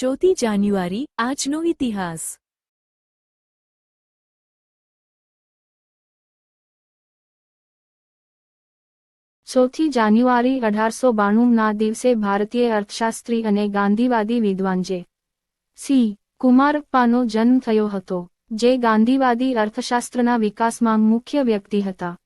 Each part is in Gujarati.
ચોથી જાન્યુઆરી આજનો ઇતિહાસ। 4 જાન્યુઆરી 1892ના દિવસે ભારતીય અર્થશાસ્ત્રી અને ગાંધીવાદી વિદ્વાન જે.સી. કુમારપ્પાનો જન્મ થયો હતો, જે ગાંધીવાદી અર્થશાસ્ત્રના વિકાસમાં મુખ્ય વ્યક્તિ હતા।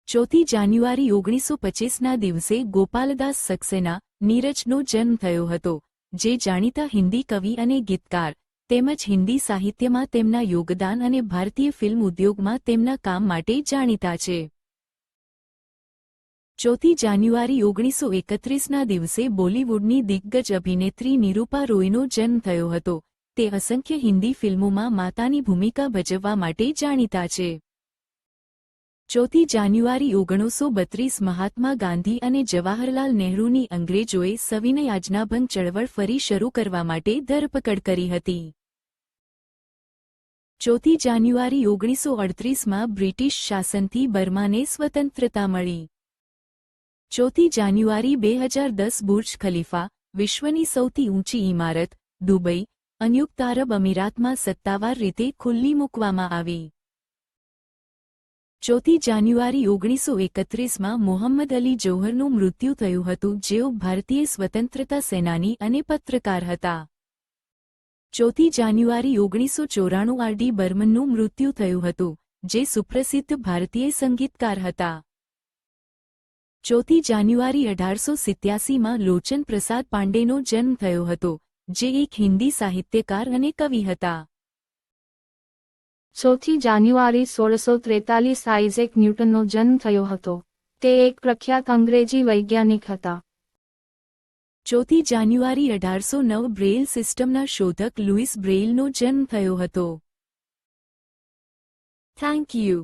ચોથી જાન્યુઆરી 1925ના દિવસે ગોપાલદાસ સક્સેના નીરજનો જન્મ થયો હતો, જે જાણીતા હિન્દી કવિ અને ગીતકાર તેમજ હિન્દી સાહિત્યમાં તેમના યોગદાન અને ભારતીય ફિલ્મ ઉદ્યોગમાં તેમના કામ માટે જાણીતા છે। ચોથી જાન્યુઆરી 1931ના દિવસે બોલિવૂડની દિગ્ગજ અભિનેત્રી નિરૂપા રોયનો જન્મ થયો હતો। તે અસંખ્ય હિન્દી ફિલ્મોમાં માતાની ભૂમિકા ભજવવા માટે જાણીતા છે। ચોથી જાન્યુઆરી 1932 મહાત્મા ગાંધી અને જવાહરલાલ નહેરુની અંગ્રેજોએ સવિનય આજ્ઞાભંગ ચળવળ ફરી શરૂ કરવા માટે ધરપકડ કરી હતી। ચોથી જાન્યુઆરી 1938માં બ્રિટિશ શાસનથી બર્માને સ્વતંત્રતા મળી। ચોથી જાન્યુઆરી 2010 બુર્જ ખલીફા, વિશ્વની સૌથી ઊંચી ઇમારત, દુબઈ, સંયુક્ત આરબ અમીરાતમાં સત્તાવાર રીતે ખુલ્લી મૂકવામાં આવી। ચોથી જાન્યુઆરી 1931માં મોહમ્મદ અલી જૌહરનું મૃત્યુ થયું હતું, જેઓ ભારતીય સ્વતંત્રતા સેનાની અને પત્રકાર હતા। ચોથી જાન્યુઆરી 1994 આર.ડી. બર્મનનું મૃત્યુ થયું હતું, જે સુપ્રસિદ્ધ ભારતીય સંગીતકાર હતા। ચોથી જાન્યુઆરી 1887માં લોચન પ્રસાદ પાંડેનો જન્મ થયો હતો, જે એક હિન્દી સાહિત્યકાર અને કવિ હતા। ચોથી જાન્યુઆરી 1643 આઇઝેક ન્યૂટનનો જન્મ થયો હતો। તે એક પ્રખ્યાત અંગ્રેજી વૈજ્ઞાનિક હતા। ચોથી જાન્યુઆરી 1809 બ્રેઇલ સિસ્ટમના શોધક લુઈસ બ્રેઇલનો જન્મ થયો હતો। Thank you.